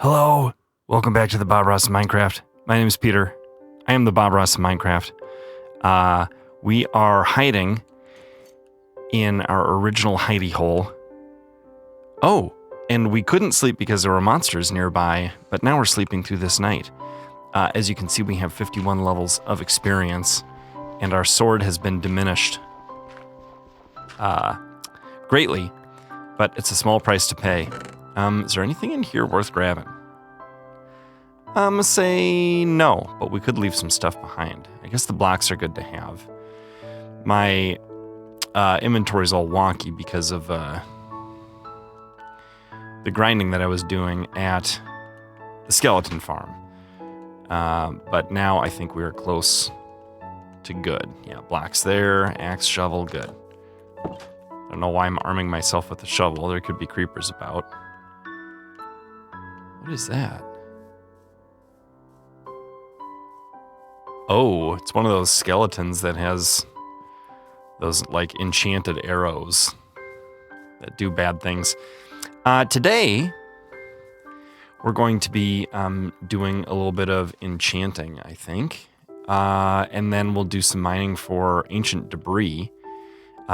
Hello, welcome back to the Bob Ross of Minecraft. My name is Peter. I am the Bob Ross of Minecraft. We are hiding in our original hidey hole. Oh, and we couldn't sleep because there were monsters nearby, but now we're sleeping through this night. As you can see, we have 51 levels of experience, and our sword has been diminished greatly, but it's a small price to pay. Is there anything in here worth grabbing? I'm gonna say no, but we could leave some stuff behind. I guess the blocks are good to have. My inventory's all wonky because of the grinding that I was doing at the skeleton farm. But now I think we are close to good. Yeah, blocks there, axe, shovel, good. I don't know why I'm arming myself with a shovel. There could be creepers about. What is that? Oh, it's one of those skeletons that has those like enchanted arrows that do bad things. Today, we're going to be doing a little bit of enchanting, I think. And then we'll do some mining for ancient debris.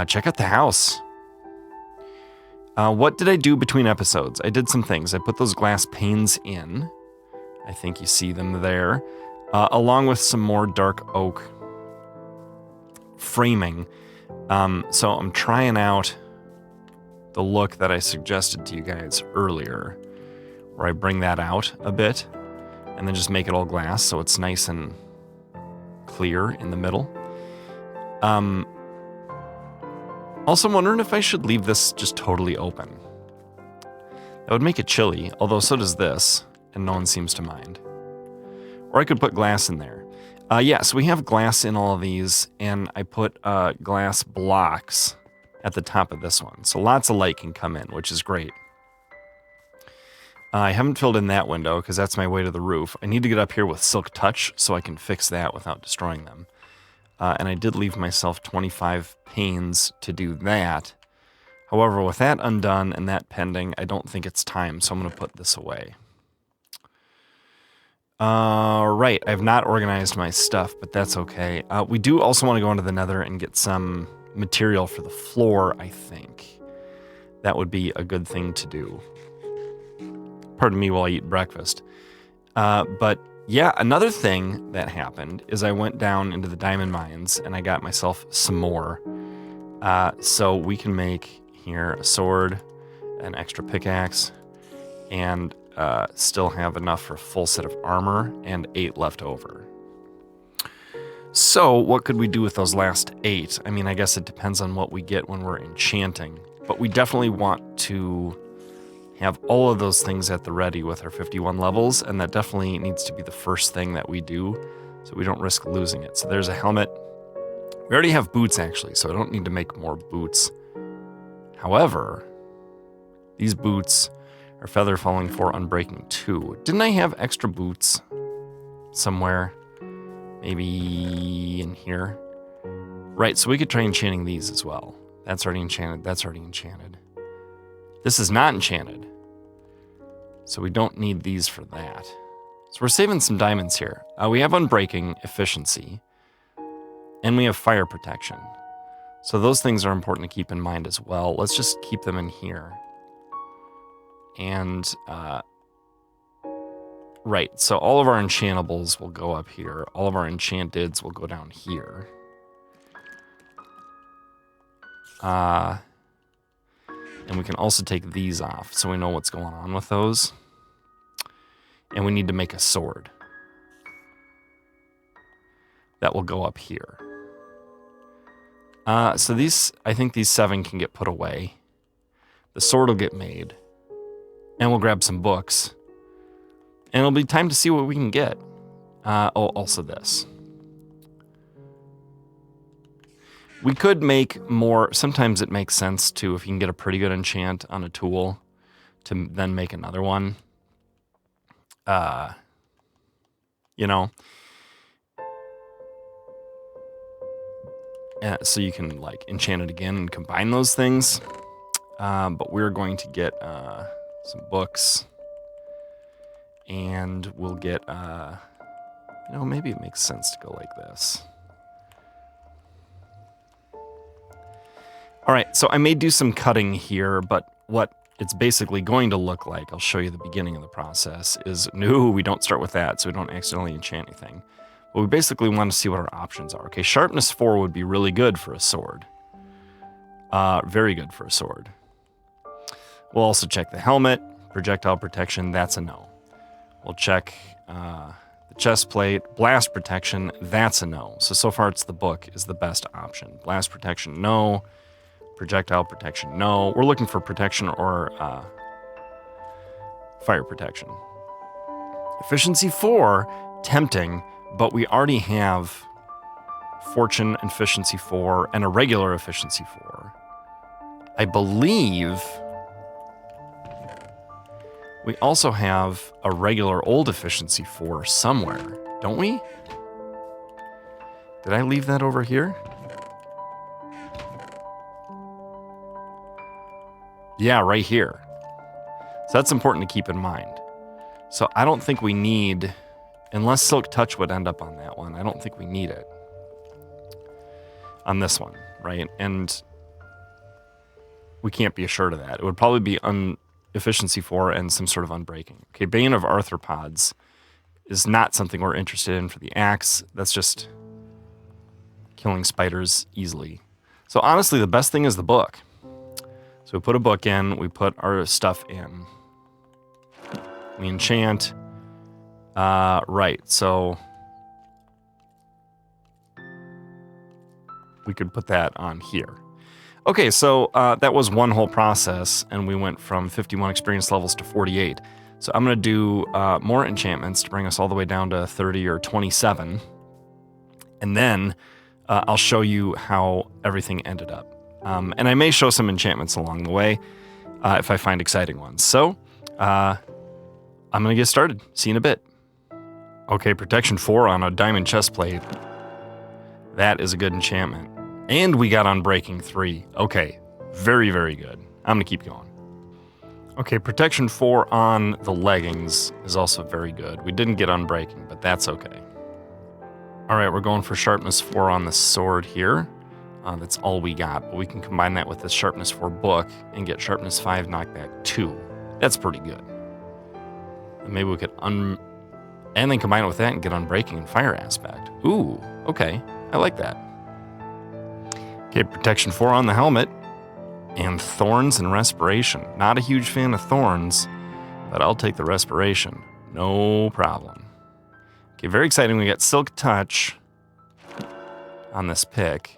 Check out the house. What did I do between episodes? I did some things. I put those glass panes in. I think you see them there. Along with some more dark oak framing. So I'm trying out the look that I suggested to you guys earlier, where I bring that out a bit and then just make it all glass so it's nice and clear in the middle. Also, I'm wondering if I should leave this just totally open. That would make it chilly, although so does this, and no one seems to mind. Or I could put glass in there. Yeah, so we have glass in all of these, and I put glass blocks at the top of this one. So lots of light can come in, which is great. I haven't filled in that window, because that's my way to the roof. I need to get up here with Silk Touch, so I can fix that without destroying them. And I did leave myself 25 panes to do that. However, with that undone and that pending, I don't think it's time, so I'm going to put this away. Right, I've not organized my stuff, but that's okay. We do also want to go into the Nether and get some material for the floor, I think. That would be a good thing to do. Pardon me while I eat breakfast. But yeah, another thing that happened is I went down into the diamond mines and I got myself some more. So we can make here a sword, an extra pickaxe, and still have enough for a full set of armor and 8 left over. So what could we do with those last 8? I mean, I guess it depends on what we get when we're enchanting, but we definitely want to have all of those things at the ready with our 51 levels, and that definitely needs to be the first thing that we do so we don't risk losing it. So there's a helmet. We already have boots, actually, so I don't need to make more boots. However, these boots are feather falling for unbreaking 2. Didn't I have extra boots somewhere? Maybe in here? Right, so we could try enchanting these as well. That's already enchanted. That's already enchanted. This is not enchanted, so we don't need these for that. So we're saving some diamonds here. We have unbreaking efficiency, and we have fire protection. So those things are important to keep in mind as well. Let's just keep them in here. And, right, so all of our enchantables will go up here. All of our enchanteds will go down here. And we can also take these off so we know what's going on with those. And we need to make a sword. That will go up here. So these, I think these 7 can get put away. The sword will get made. And we'll grab some books. And it'll be time to see what we can get. Oh, also this. We could make more. Sometimes it makes sense to, if you can get a pretty good enchant on a tool, to then make another one. You know. So you can like enchant it again and combine those things. But we're going to get some books And we'll get, maybe it makes sense to go like this. All right, so I may do some cutting here, but what it's basically going to look like, I'll show you the beginning of the process, is no, we don't start with that, so we don't accidentally enchant anything. But we basically want to see what our options are. Okay, sharpness 4 would be really good for a sword. Very good for a sword. We'll also check the helmet, projectile protection, that's a no. We'll check the chest plate, blast protection, that's a no. So far it's the book is the best option. Blast protection, no. Projectile protection, no. We're looking for protection or fire protection. Efficiency 4, tempting, but we already have fortune efficiency 4 and a regular efficiency 4. I believe we also have a regular old efficiency 4 somewhere, don't we? Did I leave that over here? Yeah, right here. So that's important to keep in mind. So I don't think we need, unless Silk Touch would end up on that one, I don't think we need it on this one, right? And we can't be assured of that. It would probably be efficiency 4 and some sort of unbreaking. Okay, Bane of Arthropods is not something we're interested in for the axe. That's just killing spiders easily. So honestly, the best thing is the book. So we put a book in, we put our stuff in. We enchant. Right, so we could put that on here. Okay, so that was one whole process, and we went from 51 experience levels to 48. So I'm going to do more enchantments to bring us all the way down to 30 or 27. And then I'll show you how everything ended up. And I may show some enchantments along the way if I find exciting ones. So I'm going to get started. See you in a bit. Okay, protection 4 on a diamond chest plate. That is a good enchantment. And we got Unbreaking 3. Okay, very, very good. I'm going to keep going. Okay, protection 4 on the leggings is also very good. We didn't get Unbreaking, but that's okay. All right, we're going for sharpness 4 on the sword here. That's all we got, but we can combine that with the sharpness 4 book and get sharpness 5 knockback 2. That's pretty good. And maybe we could and then combine it with that and get Unbreaking and Fire Aspect. Ooh, okay, I like that. Okay, protection 4 on the helmet and Thorns and Respiration. Not a huge fan of Thorns, but I'll take the Respiration. No problem. Okay, very exciting. We got Silk Touch on this pick.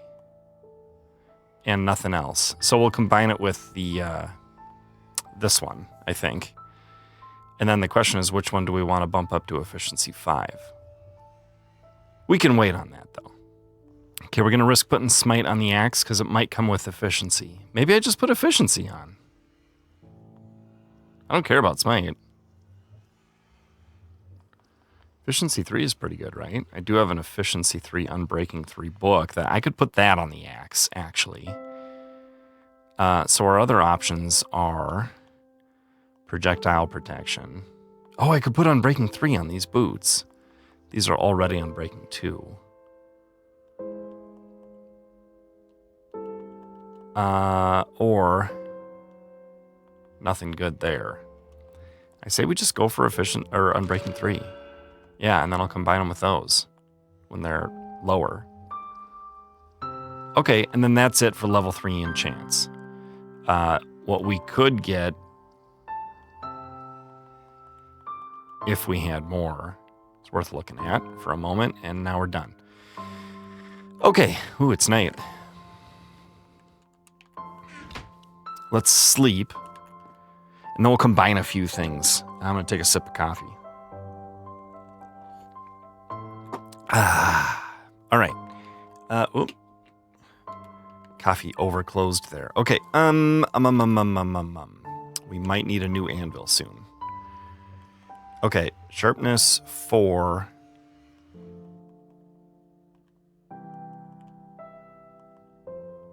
And nothing else. So we'll combine it with the this one, I think. And then the question is, which one do we want to bump up to efficiency 5? We can wait on that, though. Okay, we're going to risk putting Smite on the axe because it might come with efficiency. Maybe I just put efficiency on. I don't care about Smite. Efficiency 3 is pretty good, right? I do have an Efficiency 3 Unbreaking 3 book that I could put that on the axe, actually. So our other options are projectile protection. Oh, I could put Unbreaking 3 on these boots. These are already Unbreaking 2. Or nothing good there. I say we just go for Unbreaking 3. Yeah, and then I'll combine them with those when they're lower. Okay, and then that's it for level 3 enchants. What we could get if we had more, it's worth looking at for a moment, and now we're done. Okay, ooh, it's night. Let's sleep, and then we'll combine a few things. I'm going to take a sip of coffee. All right. Coffee overclosed there. Okay. We might need a new anvil soon. Okay. Sharpness 4.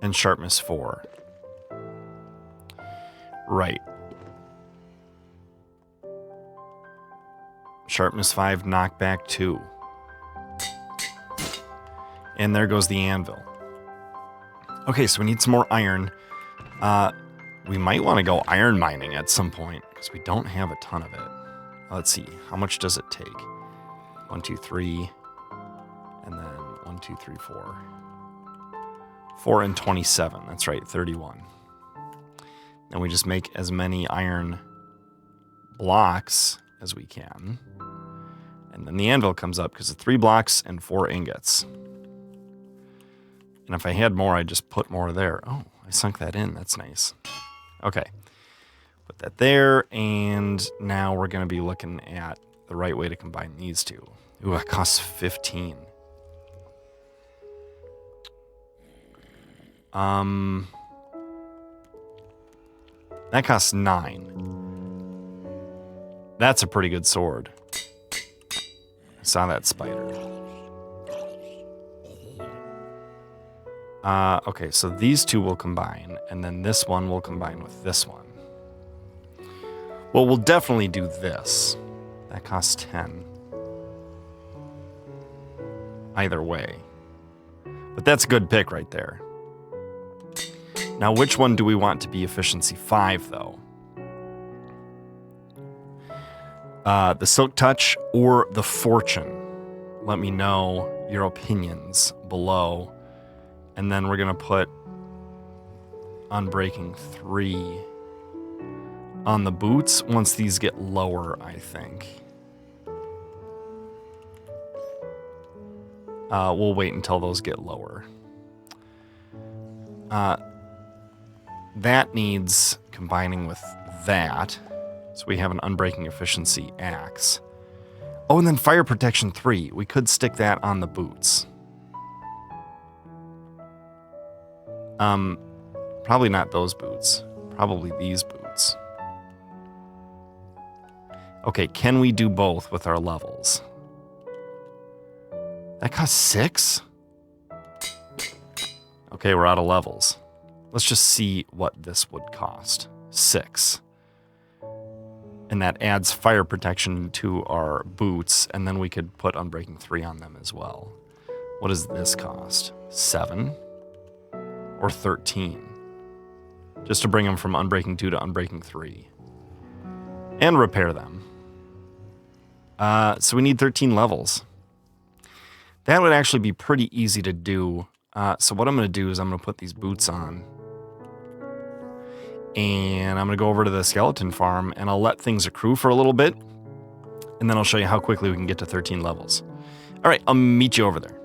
And sharpness 4. Right. Sharpness 5, knockback 2. And there goes the anvil. Okay, so we need some more iron. We might want to go iron mining at some point, because we don't have a ton of it. Let's see, how much does it take? 1, 2, 3, and then 1, 2, 3, 4. 4 and 27, that's right, 31. And we just make as many iron blocks as we can. And then the anvil comes up because of 3 blocks and 4 ingots. And if I had more, I'd just put more there. Oh, I sunk that in. That's nice. Okay. Put that there. And now we're going to be looking at the right way to combine these two. Ooh, it costs 15. That costs 9. That's a pretty good sword. I saw that spider. Okay, so these two will combine, and then this one will combine with this one. Well, we'll definitely do this. That costs 10. Either way. But that's a good pick right there. Now, which one do we want to be efficiency 5, though? The Silk Touch or the Fortune? Let me know your opinions below. And then we're going to put Unbreaking 3 on the boots once these get lower, I think. We'll wait until those get lower. That needs combining with that. So we have an Unbreaking Efficiency axe. Oh, and then Fire Protection 3. We could stick that on the boots. Probably not those boots. Probably these boots. Okay, can we do both with our levels? That costs 6? Okay, we're out of levels. Let's just see what this would cost. 6. And that adds fire protection to our boots, and then we could put Unbreaking 3 on them as well. What does this cost? 7? Or 13? Just to bring them from Unbreaking 2 to Unbreaking 3. And repair them. So we need 13 levels. That would actually be pretty easy to do. So what I'm going to do is I'm going to put these boots on. And I'm going to go over to the skeleton farm, and I'll let things accrue for a little bit. And then I'll show you how quickly we can get to 13 levels. All right, I'll meet you over there.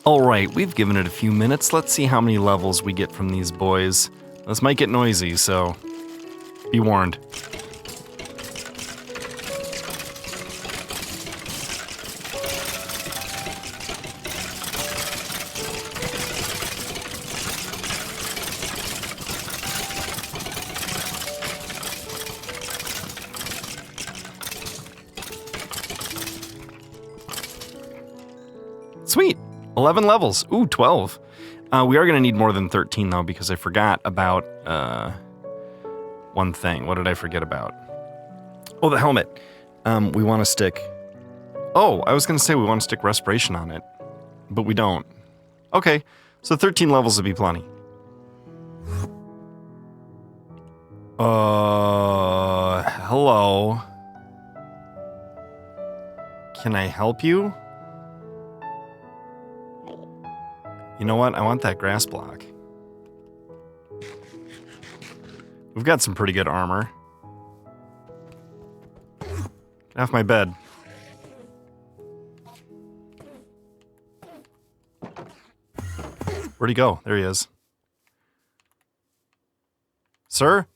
All right, we've given it a few minutes. Let's see how many levels we get from these boys. This might get noisy, so be warned. Sweet. 11 levels. Ooh, 12. We are going to need more than 13, though, because I forgot about one thing. What did I forget about? Oh, the helmet. We want to stick... Oh, I was going to say we want to stick respiration on it, but we don't. Okay, so 13 levels would be plenty. Hello. Can I help you? You know what? I want that grass block. We've got some pretty good armor. Get off my bed. Where'd he go? There he is. Sir?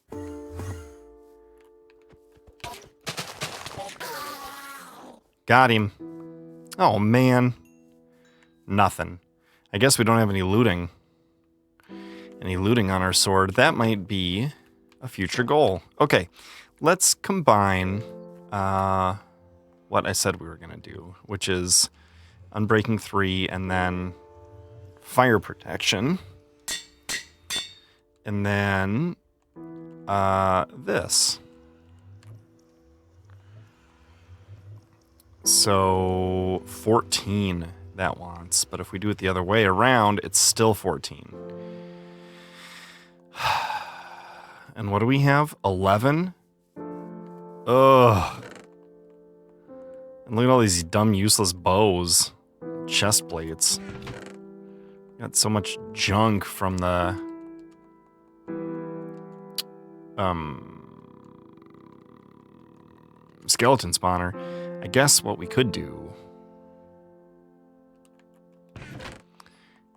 Got him. Oh, man. Nothing. I guess we don't have any looting. Any looting on our sword. That might be a future goal. Okay, let's combine what I said we were going to do, which is Unbreaking 3 and then Fire Protection. And then this. So 14 that wants, but if we do it the other way around, it's still 14. And what do we have? 11? Ugh. And look at all these dumb, useless bows. Chest plates. Got so much junk from the... skeleton spawner. I guess what we could do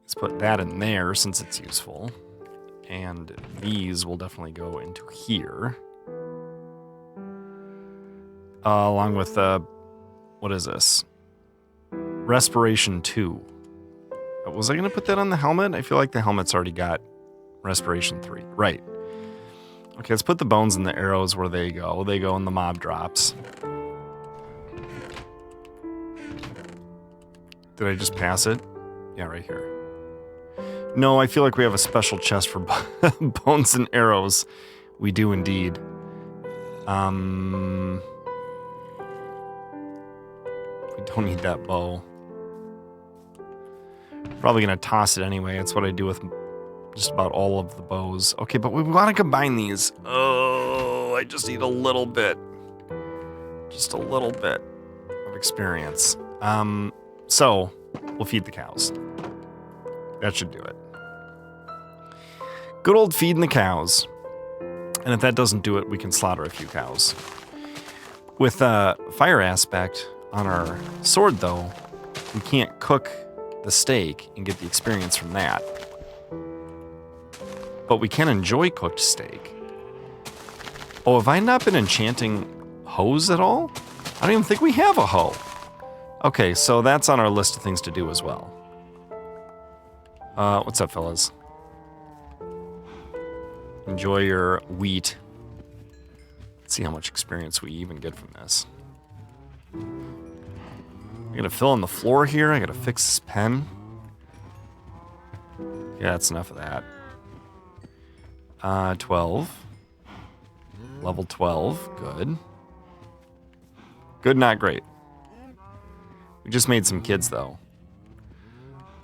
is put that in there since it's useful. And these will definitely go into here. Along with, what is this? Respiration 2. Was I going to put that on the helmet? I feel like the helmet's already got Respiration 3. Right. Okay, let's put the bones and the arrows where they go. They go in the mob drops. Did I just pass it? Yeah, right here. No, I feel like we have a special chest for bones and arrows. We do indeed. We don't need that bow. Probably gonna toss it anyway. It's what I do with just about all of the bows. Okay, but we want to combine these. Oh, I just need a little bit. Just a little bit of experience. So we'll feed the cows. That should do it. Good old feeding the cows. And if that doesn't do it, we can slaughter a few cows. With a fire aspect on our sword, though, we can't cook the steak and get the experience from that. But we can enjoy cooked steak. Oh, have I not been enchanting hoes at all? I don't even think we have a hoe. Okay, so that's on our list of things to do as well. What's up, fellas? Enjoy your wheat. Let's see how much experience we even get from this. I gotta fill in the floor here. I gotta fix this pen. Yeah, that's enough of that. 12. Level 12. Good. Good, not great. We just made some kids, though.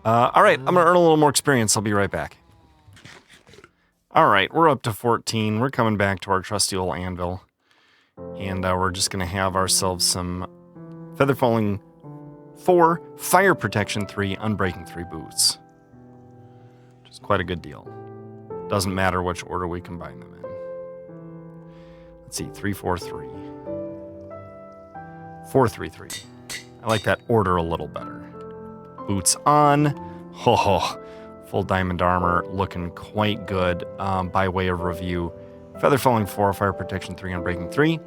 All right, I'm gonna earn a little more experience. I'll be right back. All right, we're up to 14. We're coming back to our trusty old anvil. And we're just gonna have ourselves some feather falling 4, fire protection 3, unbreaking 3 boots. Which is quite a good deal. Doesn't matter which order we combine them in. Let's see, 3, 4, 3. 4, 3, 3. I like that order a little better. Boots on. Oh, full diamond armor, looking quite good. By way of review, feather falling 4, fire protection 3, unbreaking 3.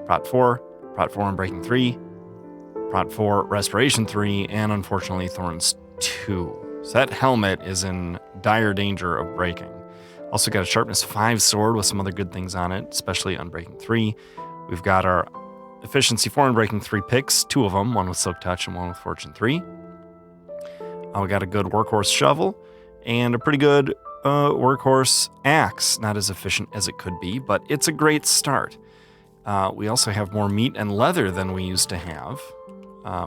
Prot 4, unbreaking 3. Prot 4, respiration 3, and unfortunately thorns 2. So that helmet is in dire danger of breaking. Also got a sharpness 5 sword with some other good things on it, especially unbreaking 3. We've got our efficiency 4 unbreaking 3 picks, 2 of them, one with silk touch and one with fortune 3. We got a good workhorse shovel and a pretty good workhorse axe. Not as efficient as it could be, but it's a great start. We also have more meat and leather than we used to have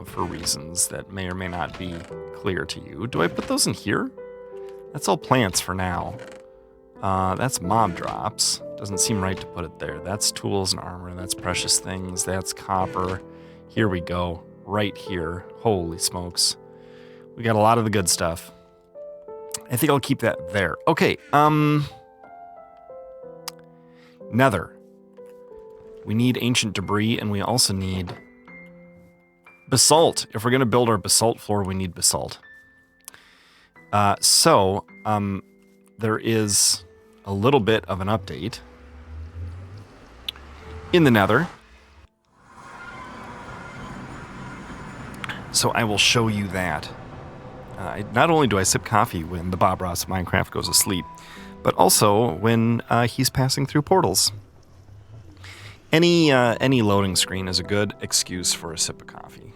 for reasons that may or may not be clear to you. Do I put those in here? That's all plants for now. That's mob drops. Doesn't seem right to put it there. That's tools and armor. That's precious things. That's copper. Here we go. Right here. Holy smokes. We got a lot of the good stuff. I think I'll keep that there. Okay, Nether. We need ancient debris, and we also need basalt. If we're going to build our basalt floor, we need basalt. There is a little bit of an update in the Nether. So I will show you that. Not only do I sip coffee when the Bob Ross of Minecraft goes asleep, but also when he's passing through portals. Any loading screen is a good excuse for a sip of coffee.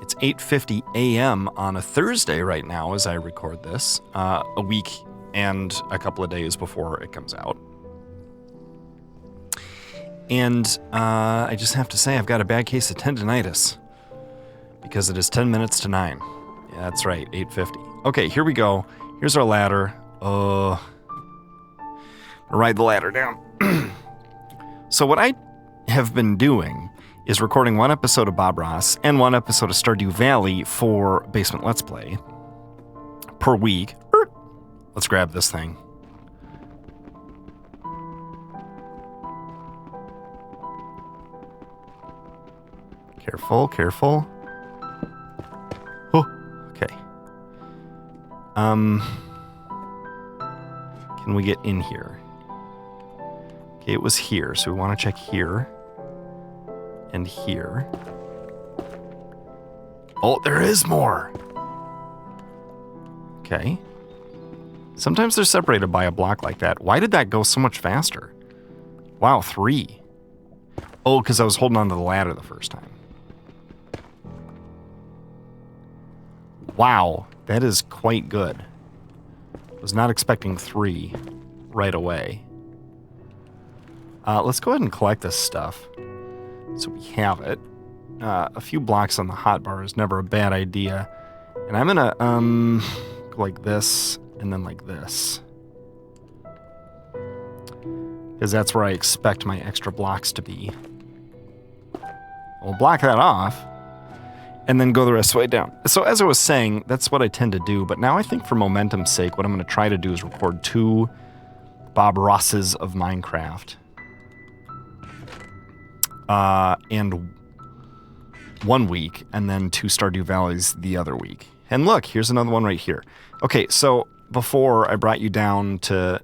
It's 8:50 a.m. on a Thursday right now as I record this, a week and a couple of days before it comes out. And I just have to say I've got a bad case of tendinitis because it is 10 minutes to 9. Yeah, that's right, 8:50. Okay, here we go. Here's our ladder. Ride the ladder down. So what I have been doing is recording one episode of Bob Ross and one episode of Stardew Valley for Basement Let's Play per week. Let's grab this thing. Careful, careful. Oh, okay. Can we get in here? Okay, it was here, so we want to check here. And here. Oh, there is more! Okay. Sometimes they're separated by a block like that. Why did that go so much faster? Wow, 3. Oh, because I was holding onto the ladder the first time. Wow, that is quite good. Was not expecting 3 right away. Let's go ahead and collect this stuff so we have it. A few blocks on the hotbar is never a bad idea. And I'm gonna go like this and then like this. Because that's where I expect my extra blocks to be. We'll block that off and then go the rest of the way down. So as I was saying, that's what I tend to do. But now I think for momentum's sake, what I'm going to try to do is record 2 Bob Rosses of Minecraft. And 1 week, and then 2 Stardew Valleys the other week. And look, here's another one right here. Okay, so before I brought you down to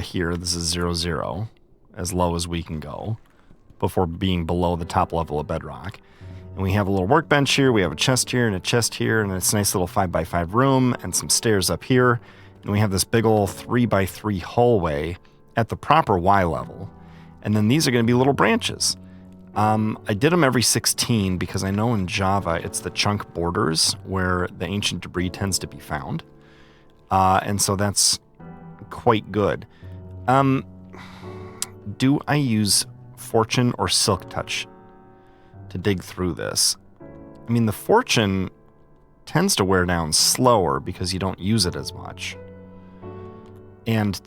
here, this is 0, 0, as low as we can go, before being below the top level of Bedrock. And we have a little workbench here, we have a chest here, and a chest here, and it's a nice little 5x5 room, and some stairs up here. And we have this big old 3x3 hallway at the proper Y level. And then these are going to be little branches. I did them every 16 because I know in Java it's the chunk borders where the ancient debris tends to be found. And so that's quite good. Do I use Fortune or Silk Touch to dig through this? I mean, the Fortune tends to wear down slower because you don't use it as much. And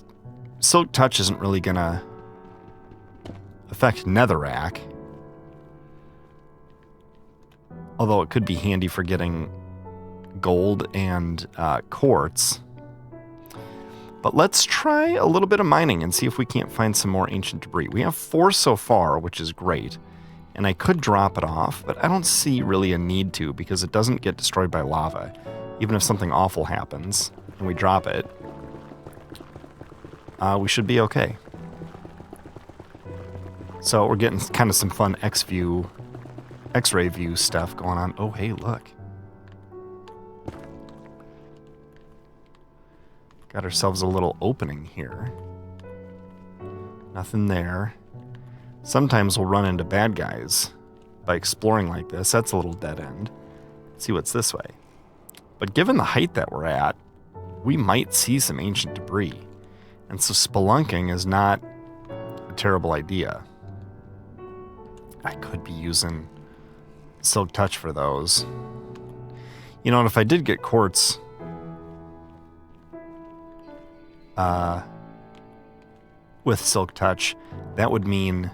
Silk Touch isn't really going to affect Netherrack. Although it could be handy for getting gold and quartz. But let's try a little bit of mining and see if we can't find some more ancient debris. We have 4 so far, which is great. And I could drop it off, but I don't see really a need to because it doesn't get destroyed by lava. Even if something awful happens and we drop it, we should be okay. So we're getting kind of some fun X-ray view stuff going on. Oh, hey, look. Got ourselves a little opening here. Nothing there. Sometimes we'll run into bad guys by exploring like this. That's a little dead end. Let's see what's this way. But given the height that we're at, we might see some ancient debris. And so spelunking is not a terrible idea. I could be using Silk Touch for those. You know, and if I did get quartz with Silk Touch, that would mean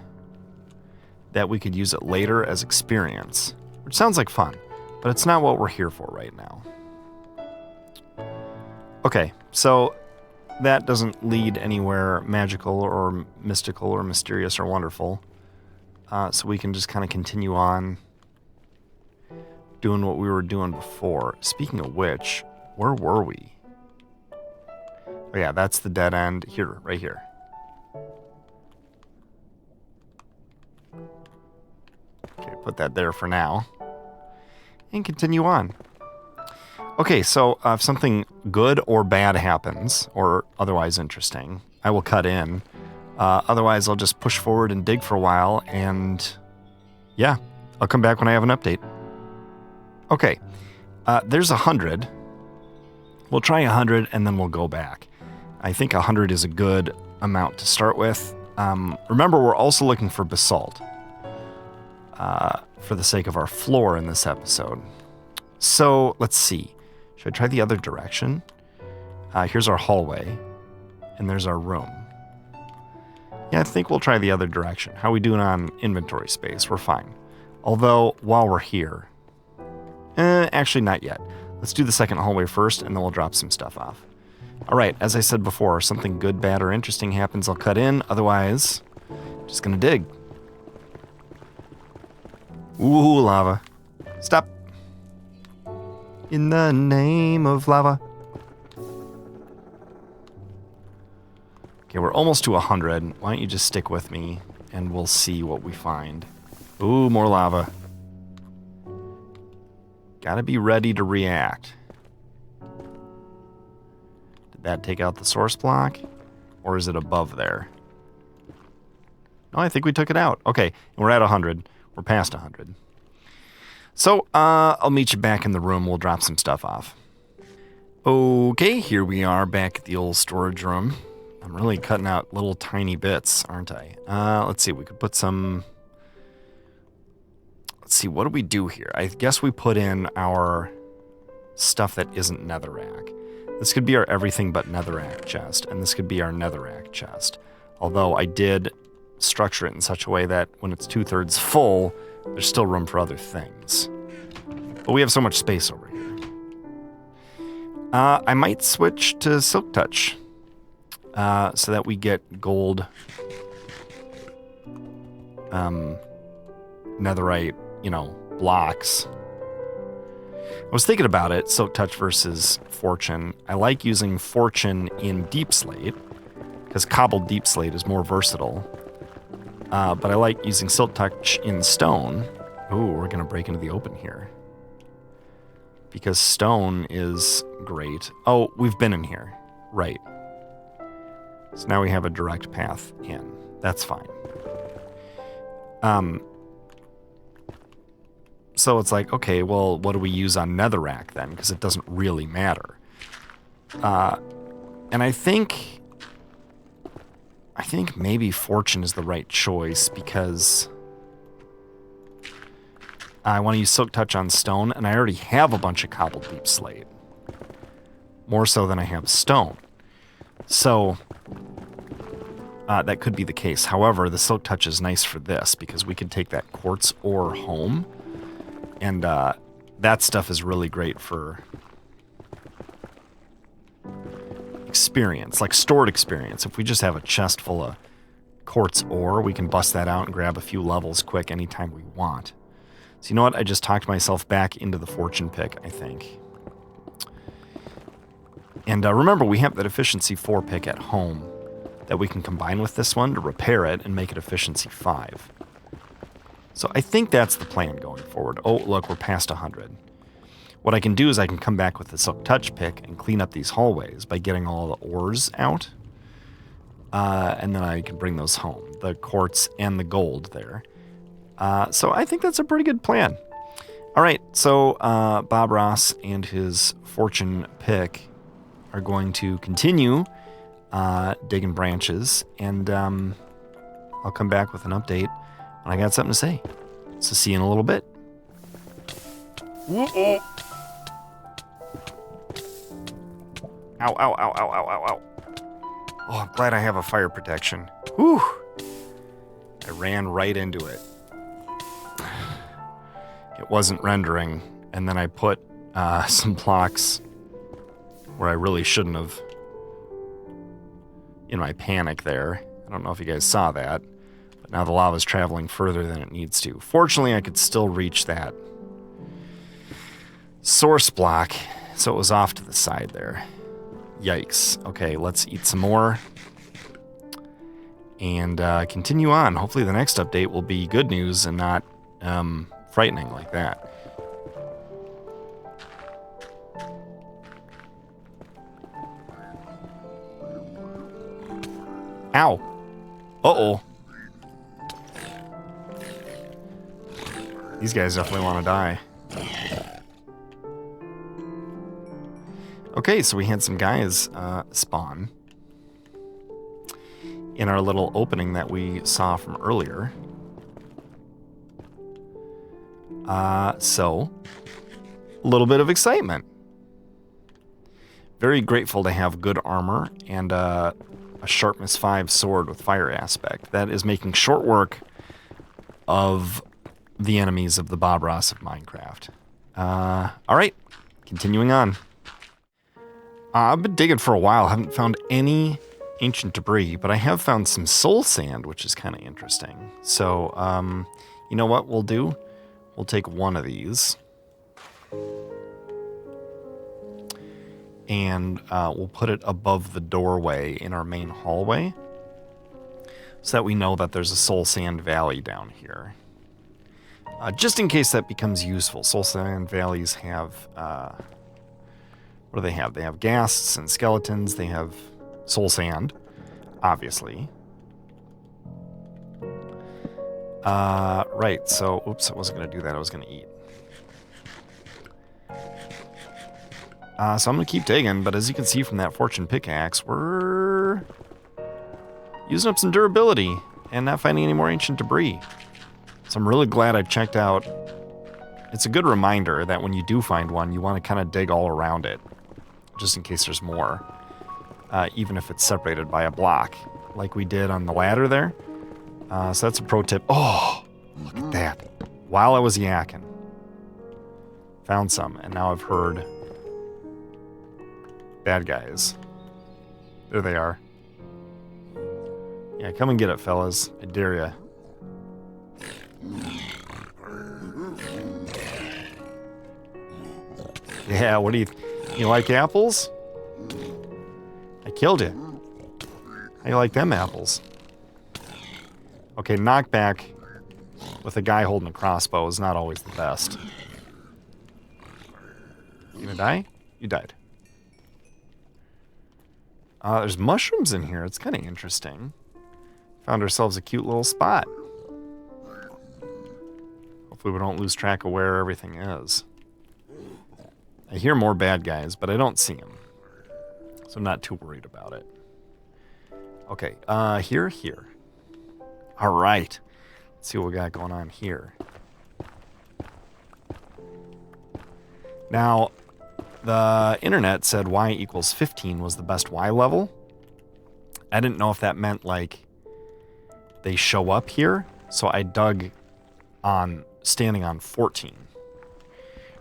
that we could use it later as experience, which sounds like fun, but it's not what we're here for right now. Okay, so that doesn't lead anywhere magical or mystical or mysterious or wonderful, so we can just kind of continue on doing what we were doing before. Speaking of which, where were we? Oh yeah, that's the dead end. Here, right here. Okay, put that there for now. And continue on. Okay, so if something good or bad happens, or otherwise interesting, I will cut in. Otherwise, I'll just push forward and dig for a while, and yeah, I'll come back when I have an update. Okay, there's 100. We'll try 100, and then we'll go back. I think 100 is a good amount to start with. Remember, we're also looking for basalt for the sake of our floor in this episode. So let's see. Should I try the other direction? Here's our hallway, and there's our room. Yeah, I think we'll try the other direction. How are we doing on inventory space? We're fine. Although, while we're here... actually, not yet. Let's do the second hallway first, and then we'll drop some stuff off. Alright, as I said before, if something good, bad, or interesting happens, I'll cut in. Otherwise, just gonna dig. Ooh, lava. Stop. In the name of lava. Okay, we're almost to 100. Why don't you just stick with me, and we'll see what we find. Ooh, more lava. Gotta be ready to react. Did that take out the source block? Or is it above there? No, I think we took it out. Okay, we're at 100. We're past 100. So, I'll meet you back in the room. We'll drop some stuff off. Okay, here we are back at the old storage room. I'm really cutting out little tiny bits, aren't I? Let's see, we could put some... Let's see, what do we do here? I guess we put in our stuff that isn't netherrack. This could be our everything but netherrack chest, and this could be our netherrack chest. Although I did structure it in such a way that when it's 2/3 full, there's still room for other things. But we have so much space over here. I might switch to Silk Touch. So that we get gold netherite, blocks. I was thinking about it, Silk Touch versus Fortune. I like using Fortune in Deep Slate, because cobbled Deep Slate is more versatile. But I like using Silk Touch in stone. Ooh, we're going to break into the open here. Because stone is great. Oh, we've been in here. Right. So now we have a direct path in. That's fine. So it's like, okay, well, what do we use on netherrack then? Because it doesn't really matter. And I think maybe Fortune is the right choice because I want to use Silk Touch on stone, and I already have a bunch of cobbled deep slate. More so than I have stone. So... that could be the case. However, the Silk Touch is nice for this because we could take that quartz ore home, and that stuff is really great for experience, like stored experience. If we just have a chest full of quartz ore, we can bust that out and grab a few levels quick anytime we want. So you know what? I just talked myself back into the Fortune pick, I think. And remember, we have that efficiency 4 pick at home that we can combine with this one to repair it and make it efficiency 5. So I think that's the plan going forward. Oh, look, we're past 100. What I can do is I can come back with the Silk Touch pick and clean up these hallways by getting all the ores out. And then I can bring those home, the quartz and the gold there. So I think that's a pretty good plan. All right, so Bob Ross and his Fortune pick are going to continue digging branches, and I'll come back with an update when I got something to say. So see you in a little bit. Whoa. Ow, ow, ow, ow, ow, ow, ow. Oh, I'm glad I have a fire protection. Whew. I ran right into it. It wasn't rendering, and then I put some blocks where I really shouldn't have. In my panic there. I don't know if you guys saw that, but now the lava's traveling further than it needs to. Fortunately, I could still reach that source block, so it was off to the side there. Yikes. Okay, let's eat some more and continue on. Hopefully the next update will be good news and not frightening like that. Ow. Uh-oh. These guys definitely want to die. Okay, so we had some guys spawn. in our little opening that we saw from earlier. So, a little bit of excitement. Very grateful to have good armor and a sharpness 5 sword with fire aspect. That is making short work of the enemies of the Bob Ross of Minecraft. Alright, continuing on. I've been digging for a while, haven't found any ancient debris, but I have found some soul sand, which is kind of interesting. So, you know what we'll do? We'll take one of these. And we'll put it above the doorway in our main hallway so that we know that there's a soul sand valley down here. Just in case that becomes useful. Soul sand valleys have, what do they have? They have ghasts and skeletons. They have soul sand, obviously. Right, so, oops, I wasn't going to do that. I was going to eat. So I'm going to keep digging, but as you can see from that fortune pickaxe, we're using up some durability and not finding any more ancient debris. So I'm really glad I checked out. It's a good reminder that when you do find one, you want to kind of dig all around it, just in case there's more, even if it's separated by a block, like we did on the ladder there. So that's a pro tip. Oh, look at that. While I was yakking, found some, and now I've heard bad guys. There they are. Yeah, come and get it, fellas. I dare ya. Yeah, what do you like apples? I killed you. How you like them apples? Okay, knockback with a guy holding a crossbow is not always the best. You gonna die? You died. There's mushrooms in here. It's kind of interesting. Found ourselves a cute little spot. Hopefully we don't lose track of where everything is. I hear more bad guys, but I don't see them. So I'm not too worried about it. Okay, here. All right. Let's see what we got going on here. Now, the internet said y equals 15 was the best y level. I didn't know if that meant, like, they show up here. So I dug on standing on 14.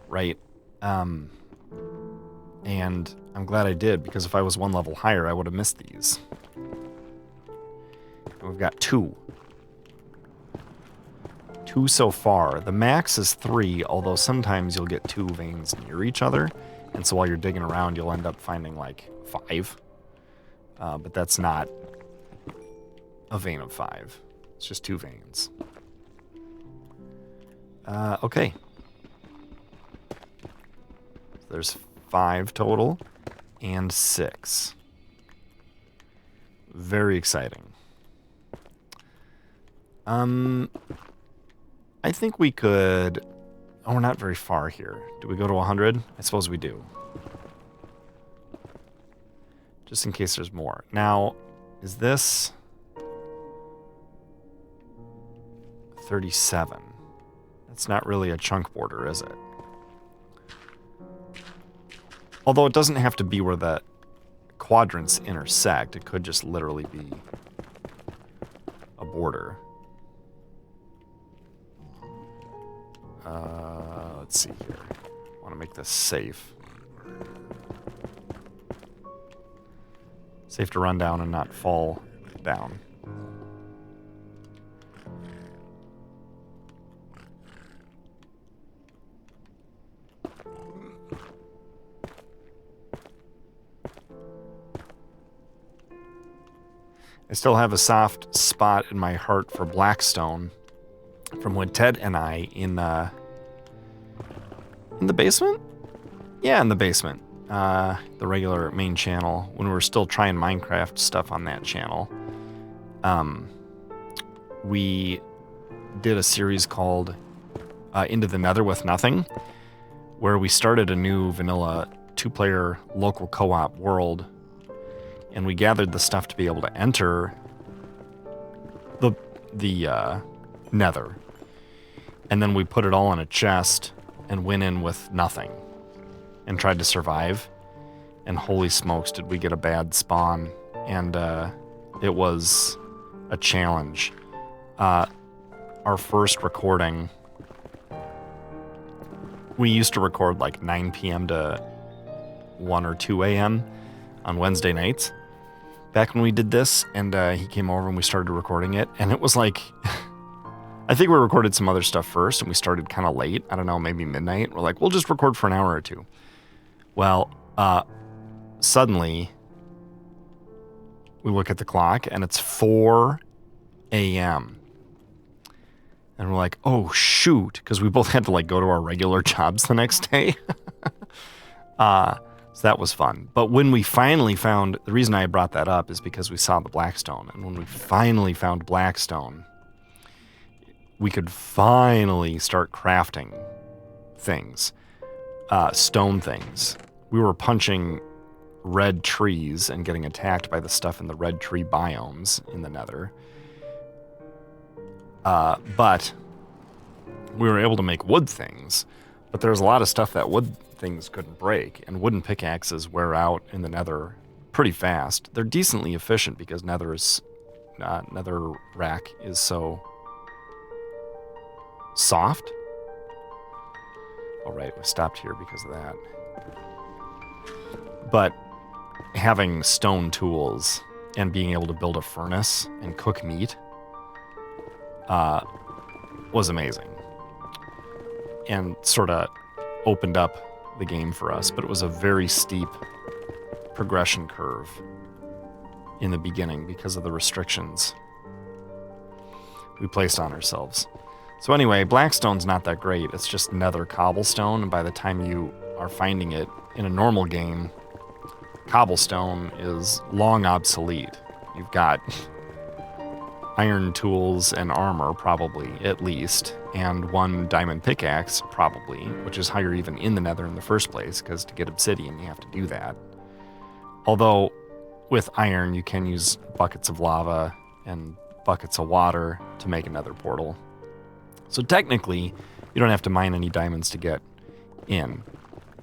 Right? And I'm glad I did, because if I was one level higher, I would have missed these. And we've got 2. 2 so far. The max is 3, although sometimes you'll get 2 veins near each other. And so while you're digging around, you'll end up finding like 5. But that's not a vein of 5. It's just 2 veins. Okay. So there's 5 total and 6. Very exciting. I think we could... Oh, we're not very far here. Do we go to 100? I suppose we do. Just in case there's more. Now, is this... 37? That's not really a chunk border, is it? Although it doesn't have to be where the quadrants intersect. It could just literally be a border. Let's see here. I want to make this safe. Safe to run down and not fall down. I still have a soft spot in my heart for Blackstone from when Ted and I in the basement? Yeah, in the basement. The regular main channel, when we were still trying Minecraft stuff on that channel. We did a series called Into the Nether with Nothing, where we started a new vanilla 2-player local co-op world, and we gathered the stuff to be able to enter the nether. And then we put it all in a chest and went in with nothing and tried to survive. And holy smokes, did we get a bad spawn. And it was a challenge. Our first recording, we used to record like 9 p.m. to 1 or 2 a.m. on Wednesday nights back when we did this, and he came over and we started recording it, and it was like I think we recorded some other stuff first and we started kind of late. I don't know, maybe midnight. We're like, we'll just record for an hour or two. Well, suddenly we look at the clock and it's 4 a.m. and we're like, oh shoot, because we both had to like go to our regular jobs the next day. So that was fun. But when we finally found, the reason I brought that up is because we saw the Blackstone. And when we finally found Blackstone, we could finally start crafting things, stone things. We were punching red trees and getting attacked by the stuff in the red tree biomes in the nether. But we were able to make wood things. But there's a lot of stuff that wood things couldn't break, and wooden pickaxes wear out in the nether pretty fast. They're decently efficient because nether rack is so soft. All right, we stopped here because of that. But having stone tools and being able to build a furnace and cook meat was amazing, and sort of opened up the game for us, but it was a very steep progression curve in the beginning because of the restrictions we placed on ourselves. So anyway, Blackstone's not that great. It's just nether cobblestone, and by the time you are finding it in a normal game, cobblestone is long obsolete. You've got iron tools and armor, probably, at least, and 1 diamond pickaxe, probably, which is how you're even in the nether in the first place, because to get obsidian, you have to do that. Although, with iron, you can use buckets of lava and buckets of water to make a nether portal. So technically, you don't have to mine any diamonds to get in.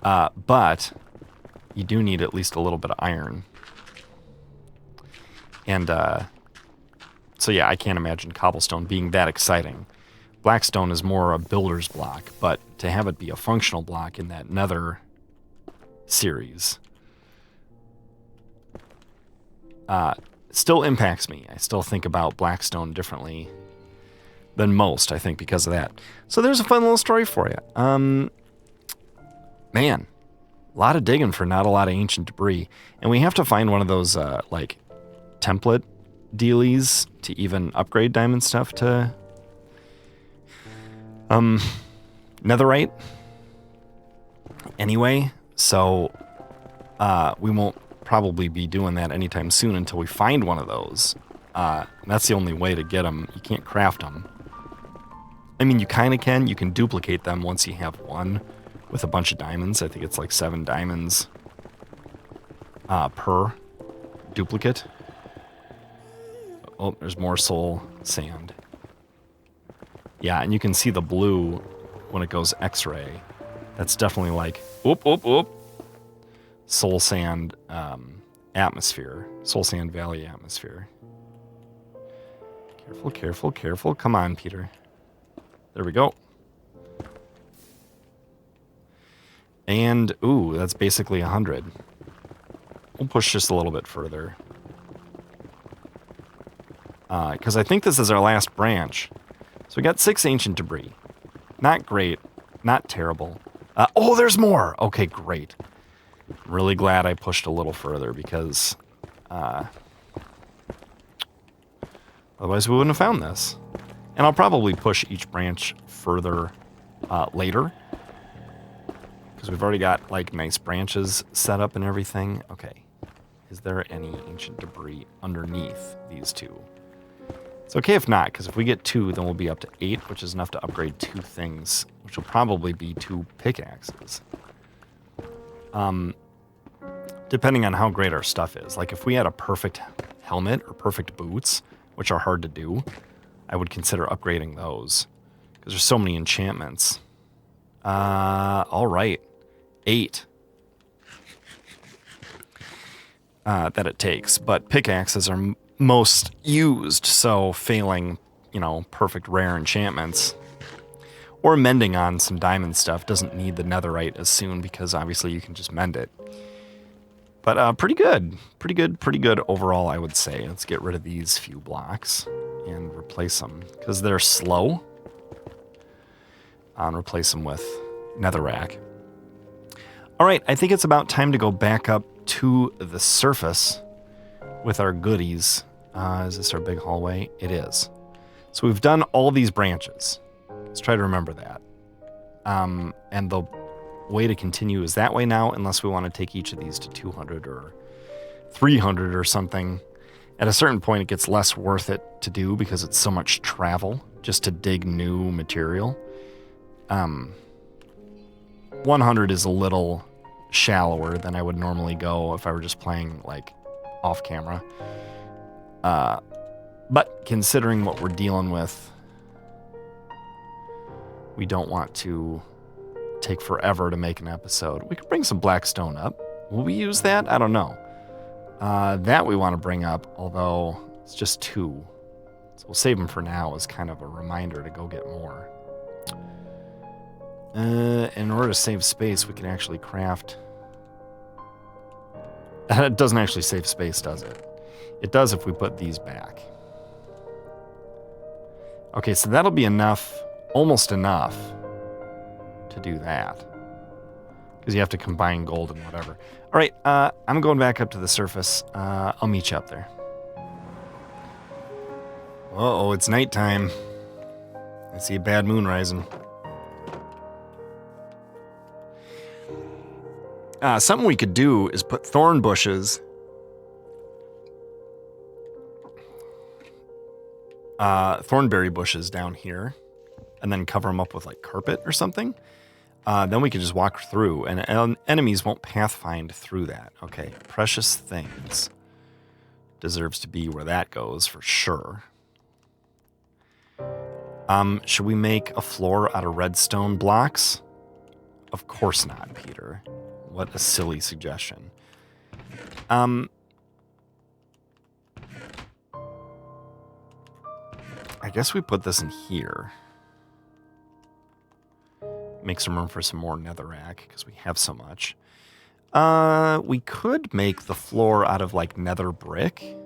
But you do need at least a little bit of iron. And, so yeah, I can't imagine cobblestone being that exciting. Blackstone is more a builder's block, but to have it be a functional block in that nether series still impacts me. I still think about Blackstone differently than most, I think, because of that. So there's a fun little story for you. Man, a lot of digging for not a lot of ancient debris. And we have to find one of those, like, template dealies to even upgrade diamond stuff to netherite anyway, so we won't probably be doing that anytime soon until we find one of those. That's the only way to get them. You can't craft them. I mean, you kind of can. You can duplicate them once you have one with a bunch of diamonds. I think it's like 7 diamonds per duplicate. Oh, there's more soul sand. Yeah, and you can see the blue when it goes X-ray. That's definitely like, soul sand atmosphere. Soul Sand Valley atmosphere. Careful, careful, careful. Come on, Peter. There we go. And, ooh, that's basically 100. We'll push just a little bit further. Because I think this is our last branch. So we got 6 ancient debris. Not great. Not terrible. Oh, there's more! Okay, great. I'm really glad I pushed a little further because otherwise we wouldn't have found this. And I'll probably push each branch further later. Because we've already got, like, nice branches set up and everything. Okay. Is there any ancient debris underneath these 2? It's okay if not, because if we get 2, then we'll be up to 8, which is enough to upgrade 2 things, which will probably be 2 pickaxes. Depending on how great our stuff is. Like, if we had a perfect helmet or perfect boots, which are hard to do, I would consider upgrading those because there's so many enchantments. All right. 8 that it takes, but pickaxes are most used, so failing, perfect rare enchantments or mending on some diamond stuff doesn't need the netherite as soon because obviously you can just mend it. But pretty good overall, I would say. Let's get rid of these few blocks and replace them because they're slow. And replace them with netherrack. All right, I think it's about time to go back up to the surface with our goodies. Is this our big hallway? It is. So we've done all these branches. Let's try to remember that. And the way to continue is that way now, unless we want to take each of these to 200 or 300 or something. At a certain point, it gets less worth it to do because it's so much travel just to dig new material. 100 is a little shallower than I would normally go if I were just playing like off camera. But considering what we're dealing with, we don't want to take forever to make an episode. We could bring some black stone up. Will we use that? I don't know. That we want to bring up, although it's just 2. So we'll save them for now as kind of a reminder to go get more. In order to save space, we can actually craft... It doesn't actually save space, does it? It does if we put these back. Okay, so that'll be enough, almost enough, to do that. Because you have to combine gold and whatever. All right, I'm going back up to the surface. I'll meet you up there. Uh-oh, it's nighttime. I see a bad moon rising. Something we could do is put thorn bushes thornberry bushes down here and then cover them up with like carpet or something. Then we can just walk through and enemies won't pathfind through that. Okay, precious things deserves to be where that goes for sure. Should we make a floor out of redstone blocks? Of course not, Peter. What a silly suggestion. I guess we put this in here. Make some room for some more netherrack because we have so much. We could make the floor out of like nether brick.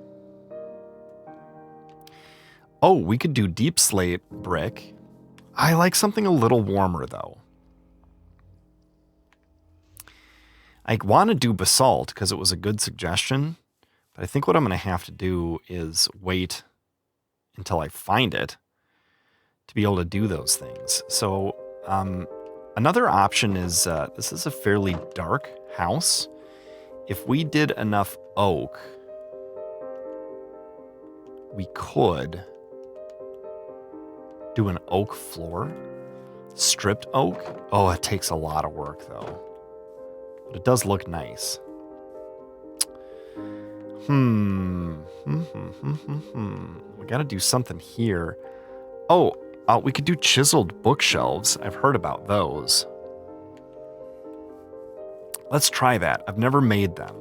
Oh, we could do deep slate brick. I like something a little warmer though. I want to do basalt because it was a good suggestion, but I think what I'm going to have to do is wait until I find it to be able to do those things. So another option is, this is a fairly dark house. If we did enough oak, we could do an oak floor. Stripped oak? Oh, it takes a lot of work though. But it does look nice. We gotta do something here. Oh, we could do chiseled bookshelves. I've heard about those. Let's try that. I've never made them.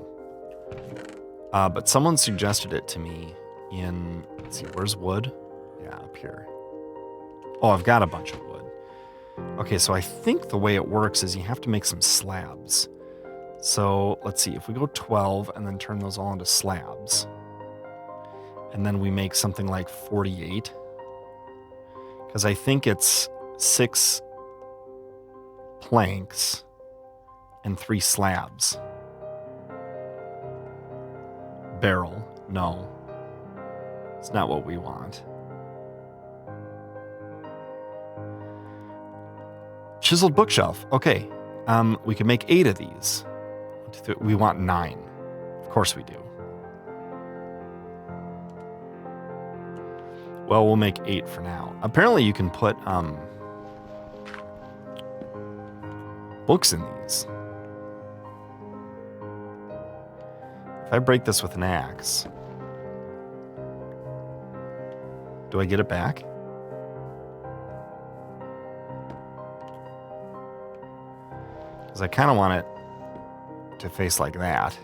But someone suggested it to me in... Let's see, where's wood? Yeah, up here. Oh, I've got a bunch of wood. Okay, so I think the way it works is you have to make some slabs. So let's see, if we go 12 and then turn those all into slabs, and then we make something like 48, because I think it's 6 planks and 3 slabs. Barrel, no, it's not what we want. Chiseled bookshelf, okay, we can make 8 of these. We want 9. Of course we do. Well, we'll make 8 for now. Apparently you can put books in these. If I break this with an axe, do I get it back? Because I kind of want it to face like that.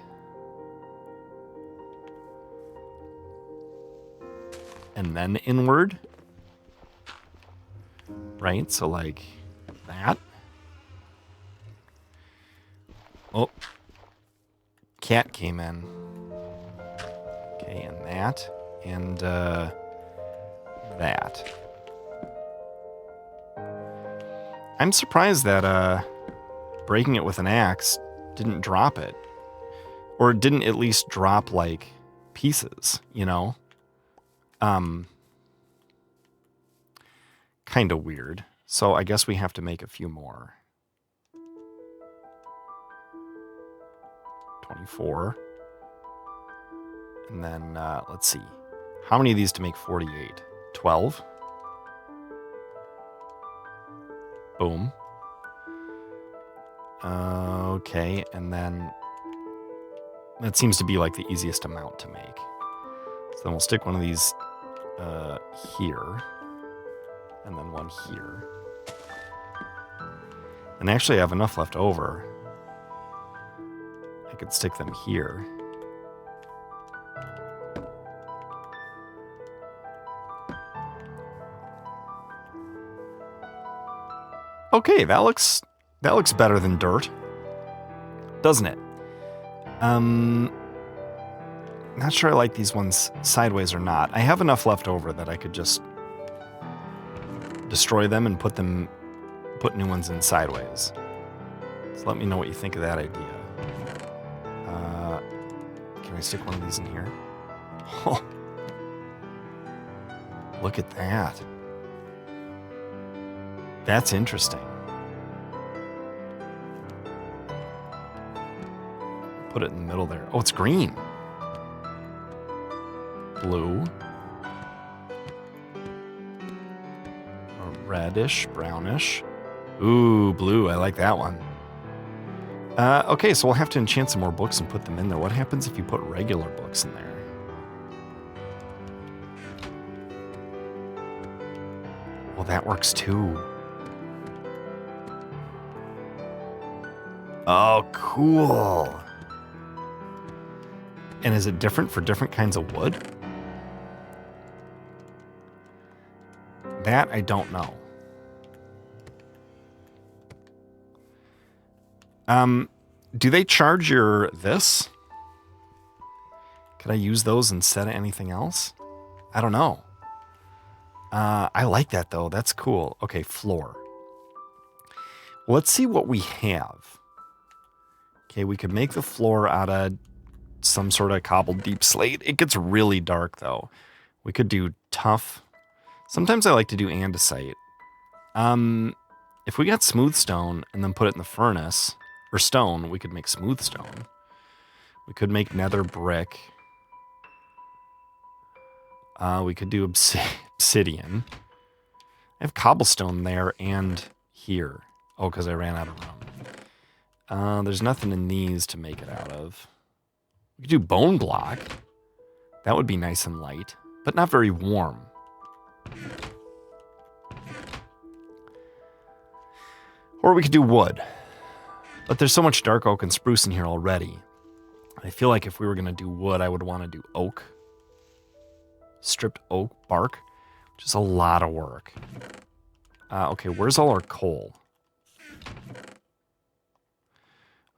And then inward. Right? So like that. Oh. Cat came in. Okay, and that. And that. I'm surprised that breaking it with an axe didn't drop it. Or didn't at least drop like pieces, you know? Kind of weird. So I guess we have to make a few more. 24. And then, let's see. How many of these to make 48? 12. Boom. Okay, and then that seems to be like the easiest amount to make. So then we'll stick one of these here, and then one here. And actually I have enough left over. I could stick them here. Okay, that looks better than dirt, doesn't it? Not sure I like these ones sideways or not. I have enough left over that I could just destroy them and put new ones in sideways. So let me know what you think of that idea. Can I stick one of these in here? Oh, look at that. That's interesting. Put it in the middle there. Oh, it's green. Blue. Or reddish, brownish. Ooh, blue. I like that one. Okay, so we'll have to enchant some more books and put them in there. What happens if you put regular books in there? Well, that works too. Oh, cool. And is it different for different kinds of wood? That I don't know. Do they charge your this? Could I use those instead of anything else? I don't know. I like that though. That's cool. Okay, floor. Let's see what we have. Okay, we could make the floor out of some sort of cobbled deep slate. It gets really dark though. We could do tough. Sometimes I like to do andesite. If we got smooth stone and then put it in the furnace, or stone, we could make smooth stone. We could make nether brick. We could do obsidian. I have cobblestone there and here. Oh, because I ran out of room. There's nothing in these to make it out of. We could do bone block. That would be nice and light, but not very warm. Or we could do wood. But there's so much dark oak and spruce in here already. I feel like if we were going to do wood, I would want to do oak. Stripped oak bark, which is a lot of work. Okay, where's all our coal?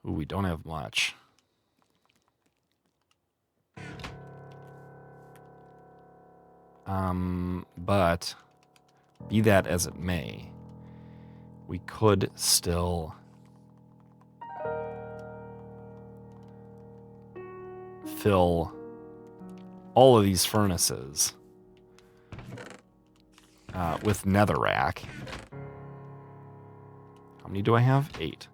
Ooh, we don't have much. But be that as it may, we could still fill all of these furnaces with netherrack. How many do I have? 8.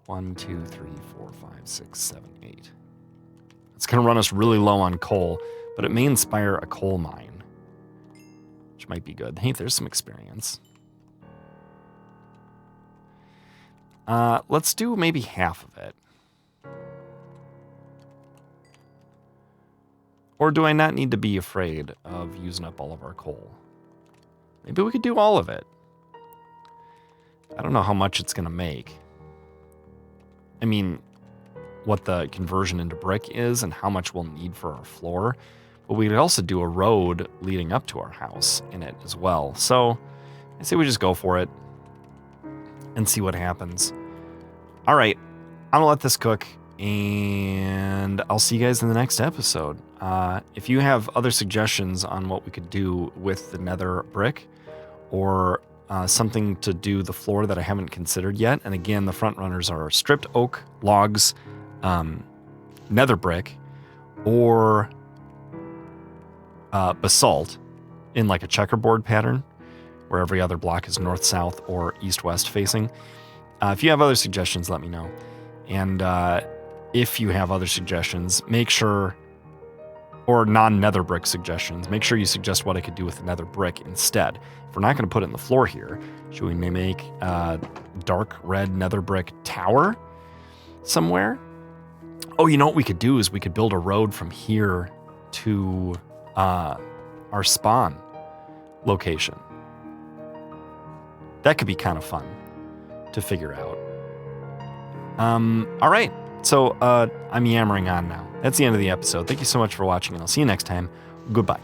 1, 2, 3, 4, 5, 6, 7, 8. It's going to run us really low on coal, but it may inspire a coal mine, which might be good. Hey, there's some experience. Let's do maybe half of it. Or do I not need to be afraid of using up all of our coal? Maybe we could do all of it. I don't know how much it's going to make. I mean, what the conversion into brick is and how much we'll need for our floor. But we could also do a road leading up to our house in it as well. So I say we just go for it and see what happens. All right, I'm gonna let this cook, and I'll see you guys in the next episode. If you have other suggestions on what we could do with the nether brick, or something to do the floor that I haven't considered yet, and again, the front runners are stripped oak, logs, nether brick, or basalt in like a checkerboard pattern, where every other block is north-south or east-west facing. If you have other suggestions, let me know. And if you have other suggestions, make sure, or non-nether brick suggestions, make sure you suggest what I could do with the nether brick instead. If we're not going to put it in the floor here, should we make a dark red nether brick tower somewhere? Oh, you know what we could do is we could build a road from here to our spawn location. That could be kind of fun to figure out. All right, so I'm yammering on now. That's the end of the episode. Thank you so much for watching, and I'll see you next time. Goodbye.